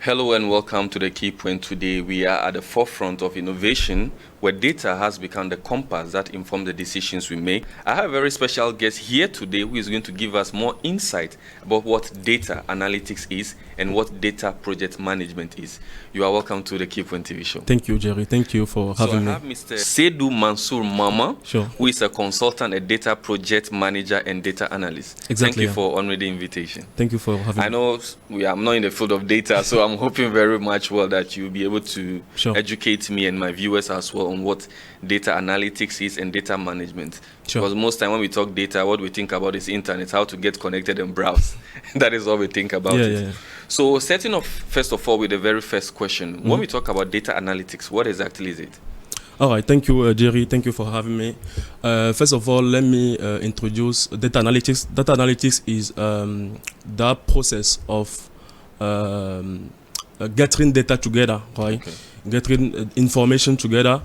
Hello and welcome to the Key Point. Today we are at the forefront of innovation where data has become the compass that informs the decisions we make. I have a very special guest here today who is going to give us more insight about what data analytics is and what data project management is. You are welcome to the Key Point TV show. Thank you, Jerry. Thank you for having me. I have Mr. Seydou Mansour Mama, Sure. who is a consultant, a data project manager and data analyst. Exactly, Thank you yeah. for honoring the invitation. Thank you for having I me. know I'm not in the field of data, so I'm hoping very much that you'll be able to Sure. educate me and my viewers as well on what data analytics is and data management. Sure. Because most time when we talk data, what we think about is internet, how to get connected and browse. That is all we think about it. Yeah. So setting off, first of all, with the very first question, when we talk about data analytics, what exactly is it? All right. Thank you, Jerry. Thank you for having me. First of all, let me introduce data analytics. Data analytics is the process of gathering data together, right? Okay. Gathering information together,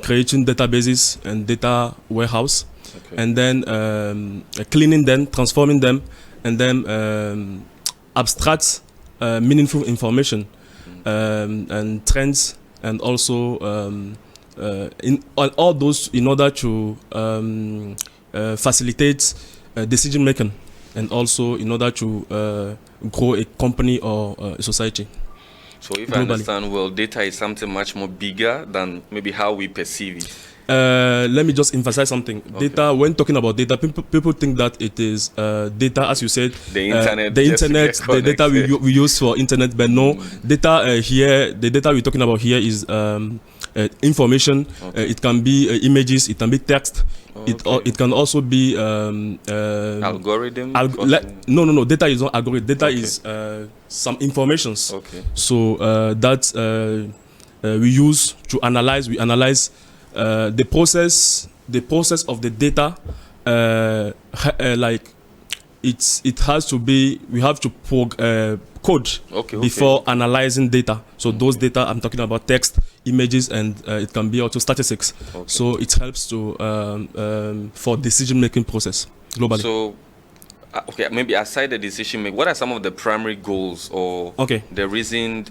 creating databases and data warehouse, Okay. and then cleaning them, transforming them, and then abstract meaningful information and trends, and also in all those in order to facilitate decision making, and also in order to grow a company or a society. So if globally. I understand well, data is something much more bigger than maybe how we perceive it. Let me just emphasize something. Okay. Data, when talking about data, people think that it is data, as you said, The internet, the just to internet, get the data connected. we use for internet, but no, data here, the data we're talking about here is information. Okay. It can be images, it can be text, Okay. it can also be Algorithm? no, data is not algorithm. Data Okay. is some informations. Okay. So that we use to analyze. We analyze the process of the data. Like it has to be. We have to code Okay. before analyzing data. So those data I'm talking about text, images, and it can be also statistics. Okay. So it helps to for decision making process globally. So, okay, maybe aside the decision making, what are some of the primary goals or Okay. the reason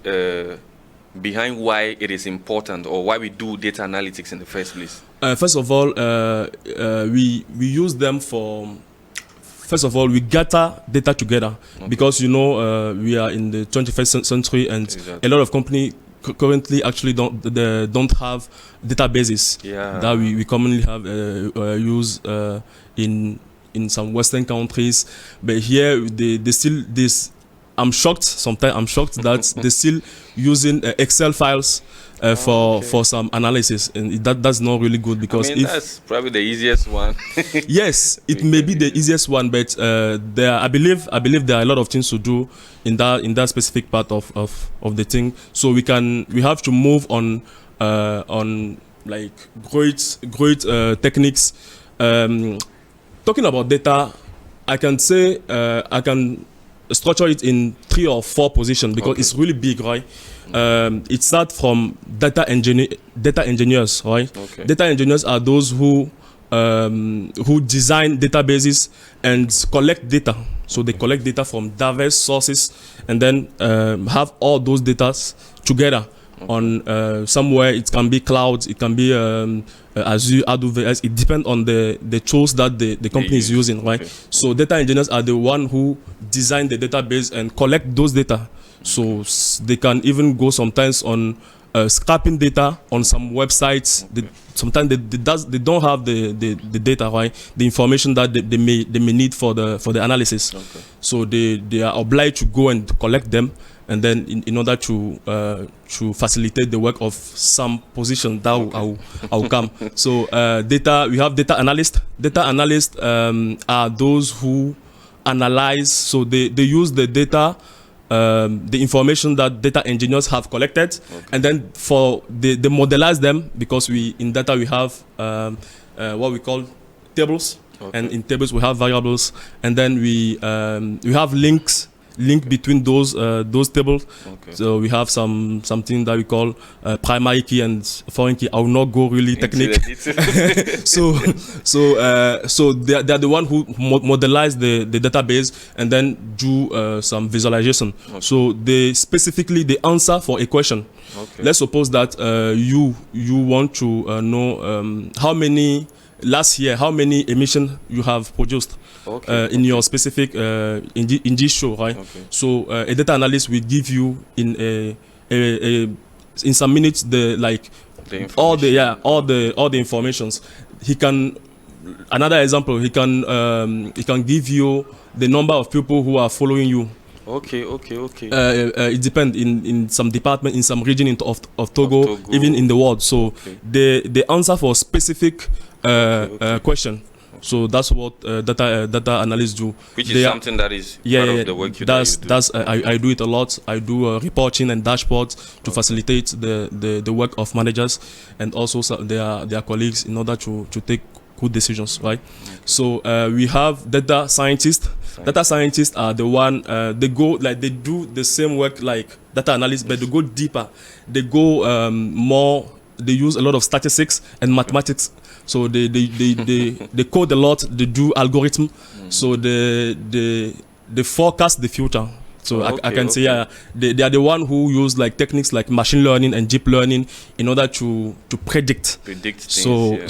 behind why it is important or why we do data analytics in the first place? First of all, we use them for. First of all, we gather data together because we are in the 21st century, and Exactly. a lot of companies currently actually don't have databases Yeah. that we commonly have use in some Western countries. But here they still this. I'm shocked. Sometimes I'm shocked that they're still using Excel files for some analysis, and that's not really good because that's probably the easiest one. yes, it may be the easiest one, but I believe there are a lot of things to do in that specific part of the thing. So we have to move on like great techniques. Talking about data, I can say I can structure it in 3 or 4 positions because Okay. it's really big, right? It starts from data engineers, right? Okay. Data engineers are those who design databases and collect data. So they collect data from diverse sources and then have all those data together on somewhere. It can be cloud, it can be Azure, AWS. It depends on the tools that the company is using, right? Okay. So data engineers are the one who design the database and collect those data. So they can even go sometimes on scraping data on some websites. Sometimes they don't have the data, right? The information that they may need for the analysis. Okay. So they are obliged to go and collect them, and then in order to facilitate the work of some position that will come. So we have data analysts. Data analysts are those who analyze. So they use the data, the information that data engineers have collected, and then they modelize them because in data we have what we call tables, and in tables we have variables, and then we have links link between those tables. Okay. So we have something that we call primary key and foreign key. I will not go really technical. So they are the one who modelize the database and then do some visualization. Okay. So they specifically the answer for a question. Okay. Let's suppose that you want to know last year how many emissions you have produced in your specific in this show, right? Okay. So a data analyst will give you in some minutes all the informations. He can another example. He can give you the number of people who are following you. Okay. It depends in some department, in some region of Togo, even in the world. So the answer for specific question. So that's what data analysts do. Which is something that is part of the work you do. I do it a lot. I do reporting and dashboards to facilitate the work of managers and also their colleagues in order to take good decisions, right? So we have data scientists. Data scientists are the one they do the same work like data analysts, but they go deeper. They go more. They use a lot of statistics and mathematics. So they code a lot. They do algorithm. So they forecast the future. So I can say they are the one who use like techniques like machine learning and deep learning in order to predict things.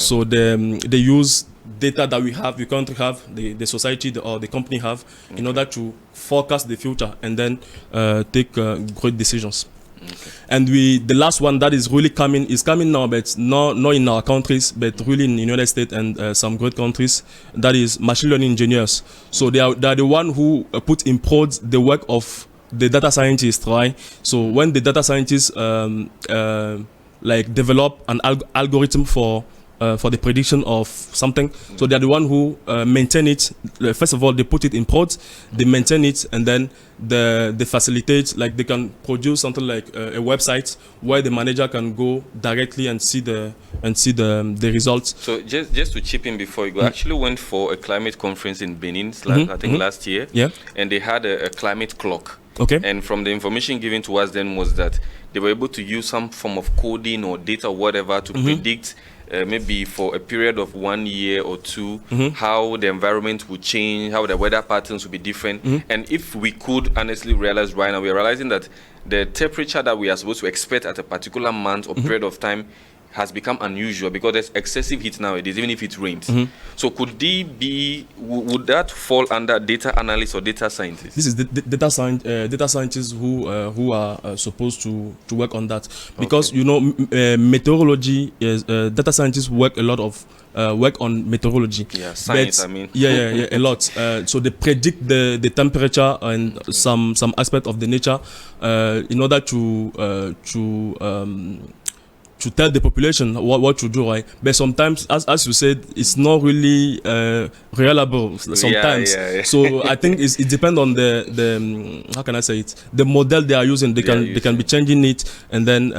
So they use data that we currently have, the society or the company have, in order to forecast the future and then take great decisions. Okay. And the last one that is really coming now, but not in our countries, but really in the United States and some great countries. That is machine learning engineers. So they are the one who put in prod the work of the data scientists, right? So when the data scientists develop an algorithm for the prediction of something. So they are the one who maintain it. First of all, they put it in prod, they maintain it, and then they facilitate, like they can produce something like a website where the manager can go directly and see the results. So just to chip in before you go, I actually went for a climate conference in Benin, I think last year. Yeah. And they had a climate clock. Okay. And from the information given to us then was that they were able to use some form of coding or data or whatever to predict maybe for a period of 1 year or two, how the environment would change, how the weather patterns would be different. And if we could honestly realize right now, we are realizing that the temperature that we are supposed to expect at a particular month or period of time has become unusual because there's excessive heat nowadays, even if it rains. So would that fall under data analysts or data scientists? This is the data scientists who are supposed to work on that, because meteorology is data scientists work a lot of work on meteorology. Yeah, science. A lot. So they predict the temperature and some aspect of the nature in order to tell the population what to do, right? But sometimes, as you said, it's not really reliable sometimes. So I think it depends on the how can I say it? The model they are using. They can be changing it, and then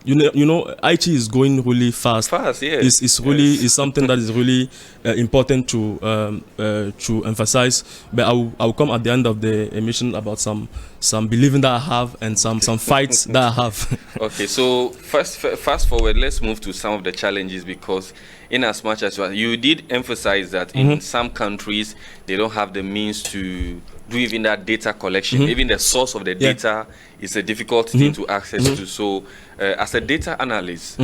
IT is going really fast. Yes. It's really is something that is really important to emphasize. But I will come at the end of the emission about some believing that I have and some fights that I have. Okay, so fast forward, let's move to some of the challenges, because in as much as you did emphasize that in some countries they don't have the means to do even that data collection, even the source of the data is a difficult thing to access to. So as a data analyst,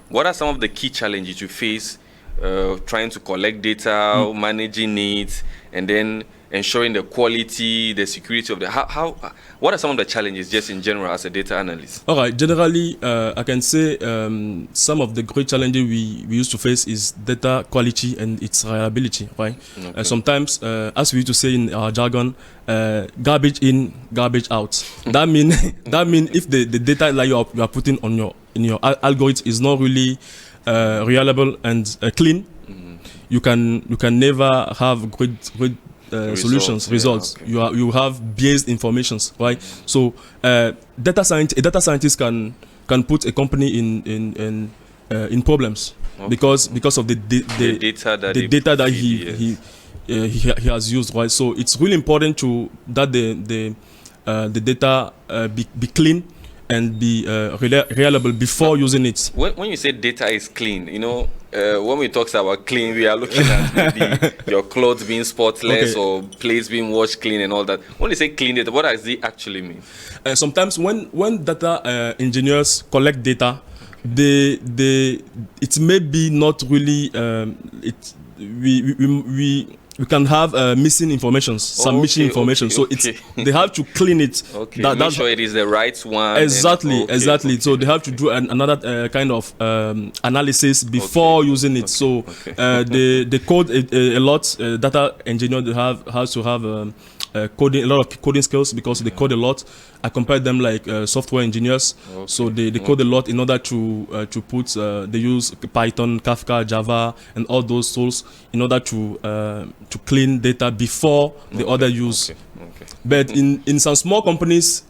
what are some of the key challenges you face trying to collect data, managing it, and then ensuring the quality, the security of the what are some of the challenges just in general as a data analyst? All right, generally I can say some of the great challenges we used to face is data quality and its reliability, right? Sometimes as we used to say in our jargon, garbage in, garbage out. That mean if the data that you are putting on your algorithm is not really reliable and clean, you can never have great results. You have biased informations, right? So a data scientist can put a company in problems because of the data that he has used, right? So it's really important that the data be clean and be reliable before using it. When you say data is clean, when we talk about clean, we are looking at maybe your clothes being spotless or plates being washed clean and all that. When you say clean data, what does it actually mean? Sometimes when data engineers collect data, it may be not really we can have missing information, some missing information. So they have to clean it. Make sure it is the right one. Exactly. So they have to do another kind of analysis before using it. So they code a lot. Data engineer has to have coding, a lot of coding skills because they code a lot. I compare them like software engineers. So they code a lot in order to put. They use Python, Kafka, Java, and all those tools in order to clean data before the other use. But in some small companies,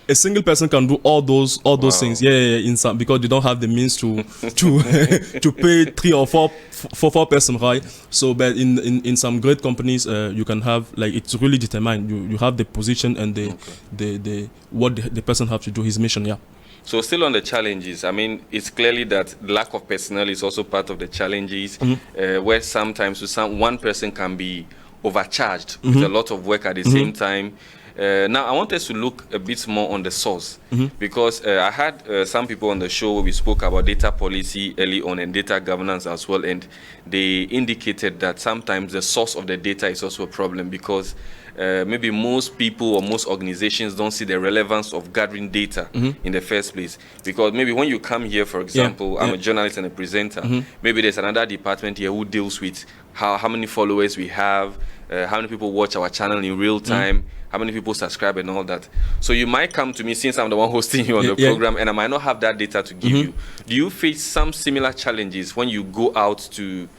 a single person can do all those things. In some, because you don't have the means to to pay 3 or 4 person, right? So, but in some great companies, you can have, like, it's really determined. You have the position and the what the person have to do, his mission. Yeah. So still on the challenges, I mean, it's clearly that lack of personnel is also part of the challenges, where sometimes one person can be overcharged with a lot of work at the same time. Now, I want us to look a bit more on the source, because I had some people on the show where we spoke about data policy early on and data governance as well, and they indicated that sometimes the source of the data is also a problem because maybe most people or most organizations don't see the relevance of gathering data in the first place. Because maybe when you come here, for example, I'm a journalist and a presenter, maybe there's another department here who deals with how many followers we have, how many people watch our channel in real time, how many people subscribe and all that. So you might come to me since I'm the one hosting you on the program and I might not have that data to give you. Do you face some similar challenges when you go out to,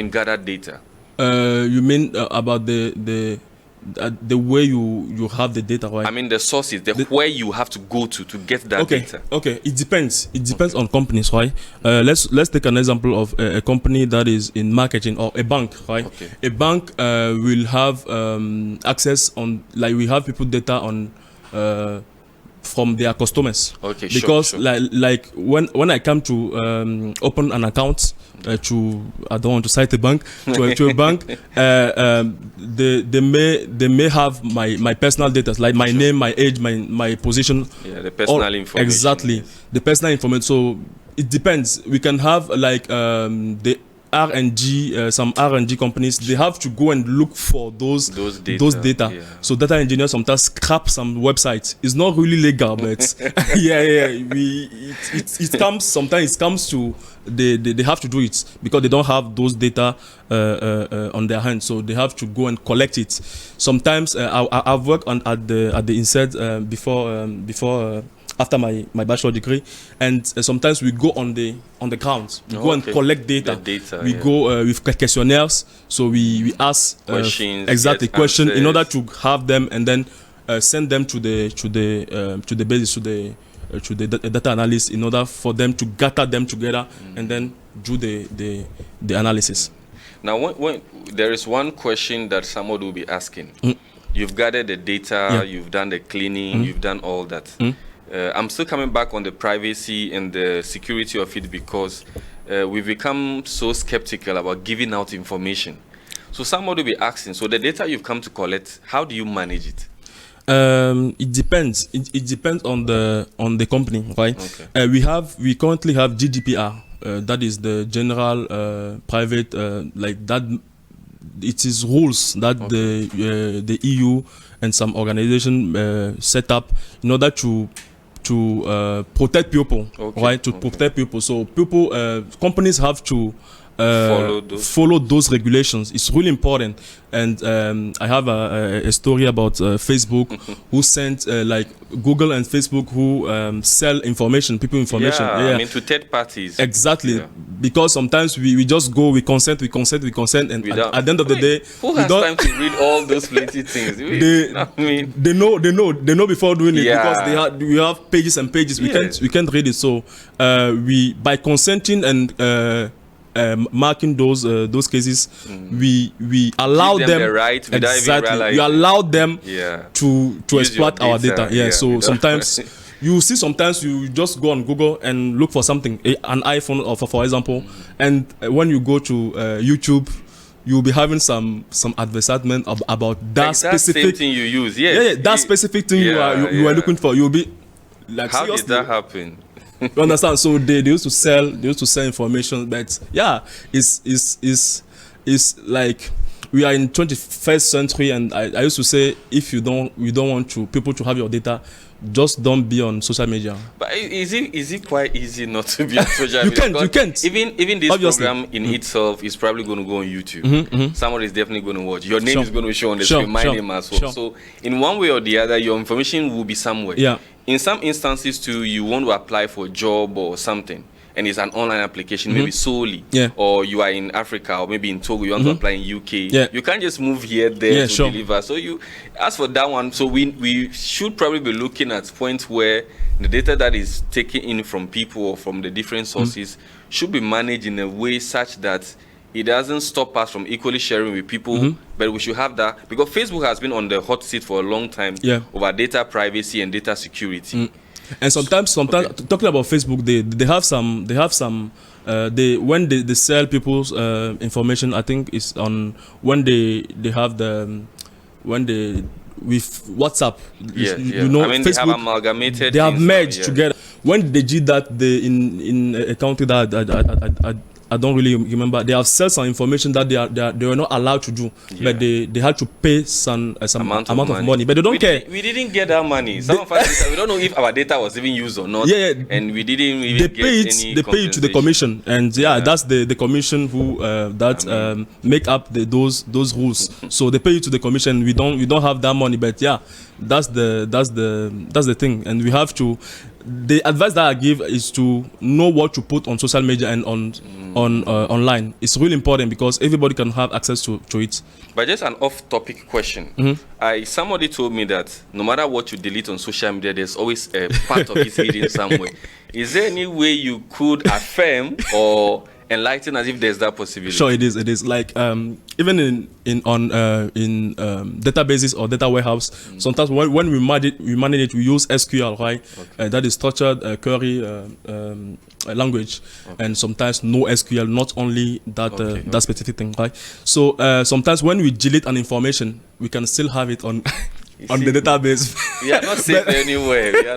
gather data? You mean about the way you have the data, right? I mean the sources, where you have to go to get that data. Okay, it depends. It depends on companies, right? Let's take an example of a company that is in marketing, or a bank, right? A bank will have access on, like, we have people data on from their customers. Because like when I come to open an account I don't want to cite a bank, to a bank, they may have my personal data, like my name, my age, my position. Yeah, the personal information. Exactly, the personal information. So it depends. We can have like the R&G, some R&G companies, they have to go and look for those data. Yeah. So data engineers sometimes scrap some websites. It's not really legal, but it comes, sometimes it comes to they have to do it because they don't have those data on their hands, so they have to go and collect it. Sometimes I've worked at the insert before after my bachelor degree, and sometimes we go on the ground. We go and collect data. We go with questionnaires, so we ask questions, question in order to have them and then send them to the basis, to the data analyst, in order for them to gather them together and then do the analysis. Now, when there is one question that someone will be asking. You've gathered the data, you've done the cleaning, you've done all that. I'm still coming back on the privacy and the security of it, because we've become so skeptical about giving out information. So somebody will be asking, so the data you've come to collect, how do you manage it? It depends. It depends on the company, right? We currently have GDPR. That is the general private, like that. It is rules that the EU and some organization set up in order to protect people, right? To protect people. So companies have to follow those regulations. It's really important. And I have a story about Facebook who sent like Google and Facebook who sell information, people information. I mean to third parties. Exactly. Because sometimes we just go, we consent, and at the end of the day, who has time to read all those plenty things? They know before doing it, because we have pages and pages. We can't read it. So we, by consenting and marking those cases, we allow Give them the right without even realizing. We allow them Yeah. to Use exploit your our data. Yeah. So sometimes you see, sometimes you just go on Google and look for something, an iPhone, or for example, and when you go to YouTube, you'll be having some advertisement about that like specific same thing you use. Yes. yeah, that specific thing you are looking for. You'll be like, How seriously? did that happen? You understand? So they used to sell information, but yeah, it's like we are in 21st century, and I used to say, if you don't want people to have your data, just don't be on social media. But is it quite easy not to be on social media? You can't. Even this Obviously. program in itself is probably going to go on YouTube. Somebody is definitely going to watch. Your name is going to show on the screen. My name as well. So in one way or the other, your information will be somewhere. Yeah. In some instances too, you want to apply for a job or something, and it's an online application, maybe solely. Yeah. Or you are in Africa, or maybe in Togo, you want to apply in UK. Yeah. You can't just move here, there to deliver. So you ask for that one. So we should probably be looking at points where the data that is taken in from people or from the different sources should be managed in a way such that it doesn't stop us from equally sharing with people, but we should have that, because Facebook has been on the hot seat for a long time over data privacy and data security. And sometimes talking about Facebook, they have some when they sell people's information. I think it's on when they have when they with WhatsApp. You know, I mean, Facebook, they have amalgamated. They have merged together. When they did that, in a country that I don't really remember, they have said some information that they were not allowed to do, but they had to pay some amount of money, but they don't care. We didn't get that money. Some of us, we don't know if our data was even used or not. And we didn't even get any. They pay it to the commission, and that's the commission who make up those rules. So they pay it to the commission. We don't have that money, but that's the thing, and we have to. The advice that I give is to know what to put on social media and online. It's really important because everybody can have access to it. But just an off-topic question. Somebody told me that no matter what you delete on social media, there's always a part of it hidden somewhere. Is there any way you could affirm or enlighten us if there's that possibility? Sure, it is. Like even in databases or data warehouse, sometimes when we manage it, we use SQL, right? That is structured query language, and sometimes no SQL, not only that specific thing, right? So sometimes when we delete an information, we can still have it on the database. We are not safe anywhere.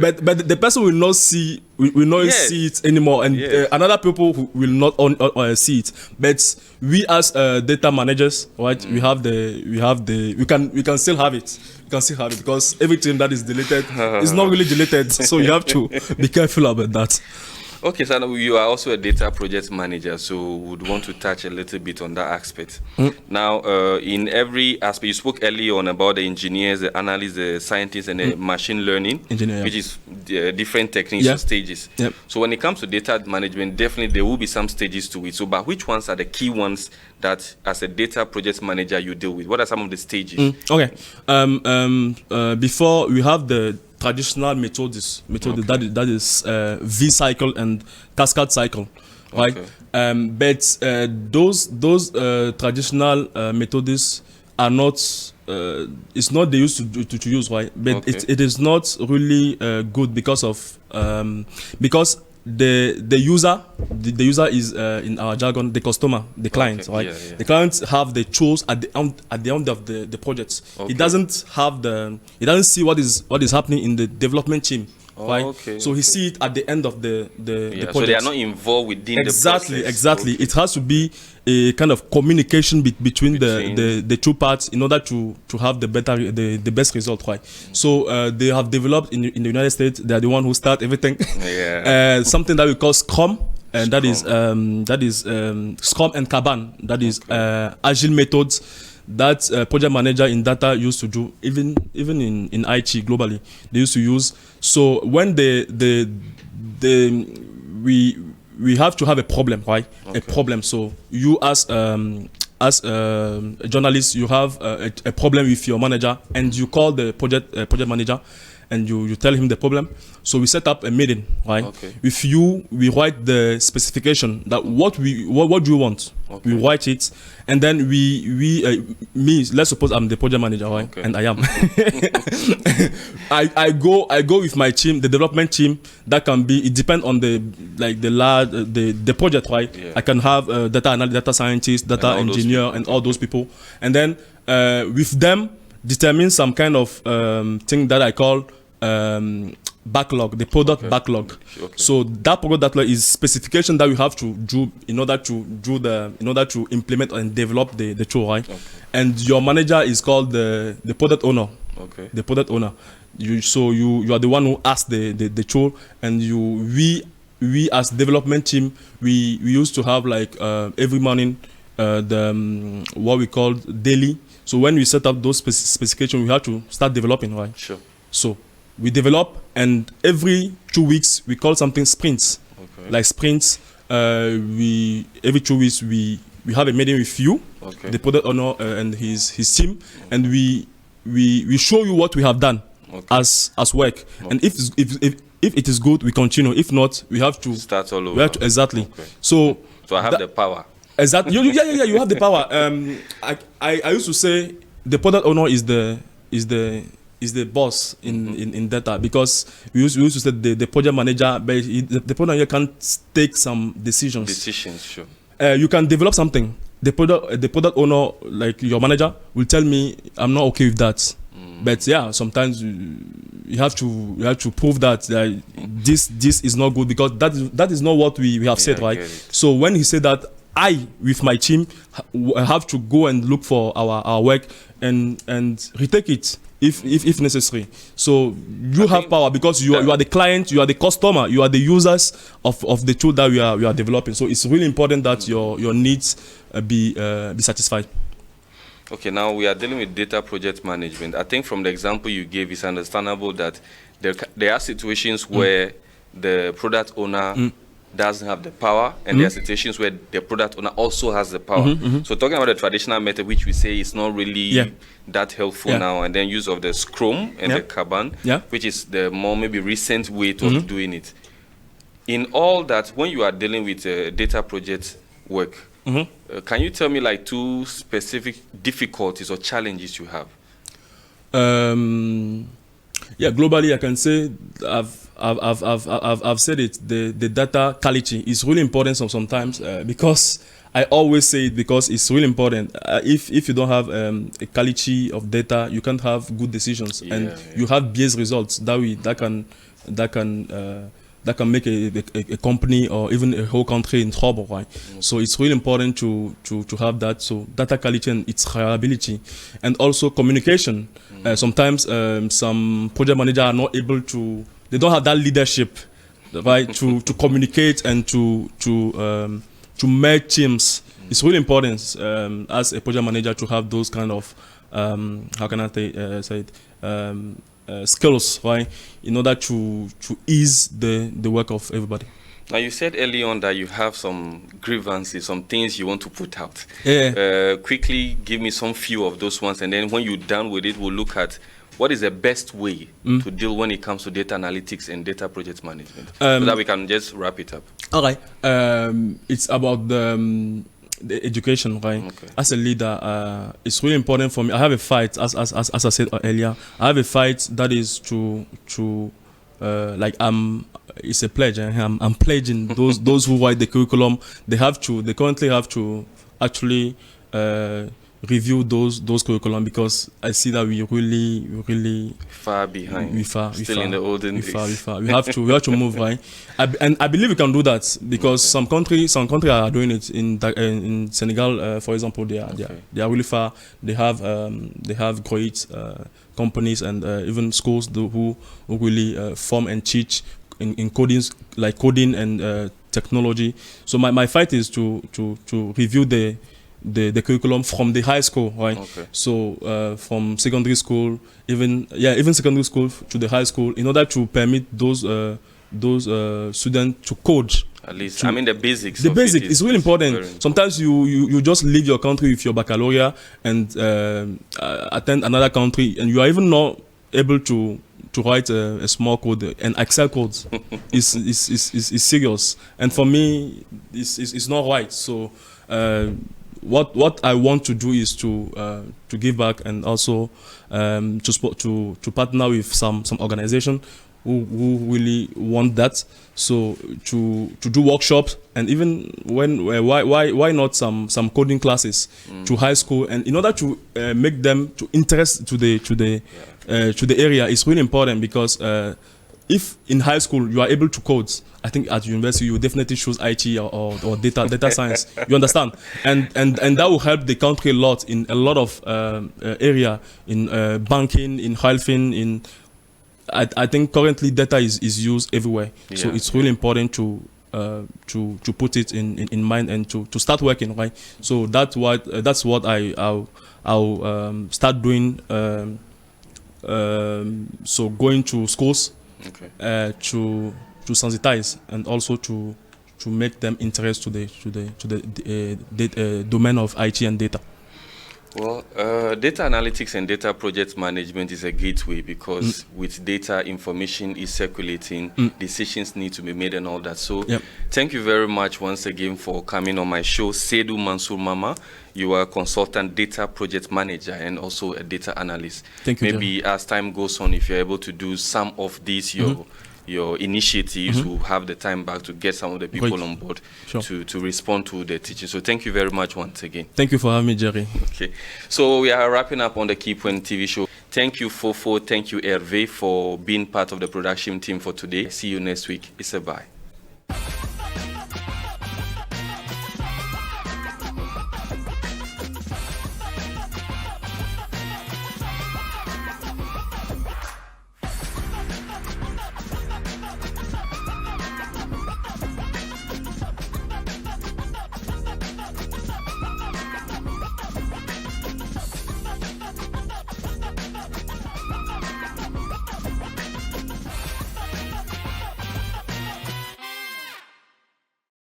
But the person will not see see it anymore, and another people who will not see it. But we as data managers, right? We can still have it. You can still have it because everything that is deleted is not really deleted. So you have to be careful about that. Okay, so you are also a data project manager, so would want to touch a little bit on that aspect. Now, in every aspect, you spoke earlier on about the engineers, the analysts, the scientists, and the machine learning, which is different techniques or stages. So when it comes to data management, definitely there will be some stages to it. So, but which ones are the key ones that, as a data project manager, you deal with? What are some of the stages? Okay. Before we have the traditional methods that is V cycle and cascade cycle, right? But those traditional methods are not it's not they used to use, right? But it is not really good because of the user is in our jargon the customer, the client, right? The clients have the choice at the end of the project. It doesn't see what is happening in the development team, right? So he see it at the end of the project. So they are not involved within the process. Exactly. It has to be a kind of communication between the two parts in order to have the best result, right? So they have developed in the United States. They are the one who start everything. Something that we call Scrum, and that is Scrum and Kanban. That is agile methods that project manager in data used to do, even in IT globally they used to use. So when we have to have a problem, right? A problem. So you as a journalist, you have a problem with your manager, and you call the project manager, and you tell him the problem. So we set up a meeting, right? Okay. With you, we write the specification that what do you want? Okay. We write it, and then me, let's suppose I'm the project manager, right? Okay. And I am. I go with my team, the development team. That can be, it depends on the project, right? Yeah. I can have data analyst, data scientist, data engineer, and all those people, and then with them determine some kind of thing that I call backlog, the product backlog. Okay. So that product backlog is specification that we have to do in order to implement and develop the tool, right? Okay. And your manager is called the product owner. Okay. The product owner. You are the one who asks the tool, and we as development team we used to have like every morning what we call daily. So when we set up those specifications, we have to start developing, right? Sure. So we develop, and every 2 weeks we call something sprints. Okay. Like sprints, every 2 weeks we have a meeting with you, okay, the product owner and his team, okay, and we show you what we have done, okay, as work. Okay. And if it is good, we continue. If not, we have to start all over. Exactly. Okay. So I have the power. Exactly. Yeah. You have the power. I used to say the product owner is the boss in data, because we used to say the project manager, but the project manager can take some decisions. Sure. You can develop something. The product owner, like your manager, will tell me I'm not okay with that. But yeah, sometimes you have to prove that this is not good, because that is not what we have said, right? So when he said that, I, with my team, have to go and look for our work and retake it if necessary. So you have power, because you are the client, you are the customer, you are the users of the tool that we are developing. So it's really important that your needs be satisfied. Okay, now we are dealing with data project management. I think from the example you gave, it's understandable that there are situations where the product owner doesn't have the power, and there are situations where the product owner also has the power. So talking about the traditional method, which we say is not really that helpful now, and then use of the Scrum and the Kanban, which is the more maybe recent way of doing it. In all that, when you are dealing with data project work, can you tell me like 2 specific difficulties or challenges you have? Globally, I can say I've said it. The data quality is really important sometimes, because I always say it, because it's really important. If you don't have a quality of data, you can't have good decisions, and you have biased results that can make a company or even a whole country in trouble, right? So it's really important to have that. So data quality and its reliability, and also communication. Sometimes some project managers are not able to. They don't have that leadership, right? to communicate and to merge teams. It's really important as a project manager to have those kind of how can I say it? Skills, right, in order to ease the work of everybody. Now, you said early on that you have some grievances, some things you want to put out. Quickly give me some few of those ones, and then when you're done with it, we'll look at what is the best way to deal when it comes to data analytics and data project management, so that we can just wrap it up. All right. It's about the education, right? Okay. As a leader, it's really important for me. I have a fight, as I said earlier. I have a fight that is to it's a pledge. I'm pledging those who write the curriculum. They currently have to actually review those curriculum, because I see that we really far behind. Still in the olden days. We have to move, right? And I believe we can do that, because some countries are doing it. In Senegal, for example, they are really far. They have great companies and even schools who really form and teach in coding and technology. So my fight is to review the curriculum from the high school, right? Okay. So from secondary school, even secondary school to the high school, in order to permit those students to code. At least, the basics. The basic is really important. Sometimes you just leave your country with your baccalaureate and attend another country, and you are even not able to write a small code, and Excel codes is serious. And for me, it's not right. So what I want to do is to give back, and also to partner with some organization who really want that. So to do workshops, and even why not some coding classes to high school, and in order to make them to interest to the area is really important, because if in high school you are able to code, I think at university you definitely choose IT or data science. You understand? And that will help the country a lot in a lot of area, in banking, in healthing, I think currently data is used everywhere. Yeah. So it's really important to put it in mind, and to start working, right? So that's what I'll start doing. So going to schools, okay, to sensitize, and also to make them interest to the domain of IT and data. Well, data analytics and data project management is a gateway, because with data, information is circulating, decisions need to be made and all that. So thank you very much once again for coming on my show. Seydou Mansour Mama, you are a consultant data project manager and also a data analyst. Thank you. Maybe as time goes on, if you're able to do some of these, your initiatives, will have the time back to get some of the people on board to respond to the teaching. So thank you very much once again. Thank you for having me, Jerry. Okay, so we are wrapping up on the KEYPOINT TV show. Thank you, Fofo. Thank you, Hervé, for being part of the production team for today. See you next week. It's a bye.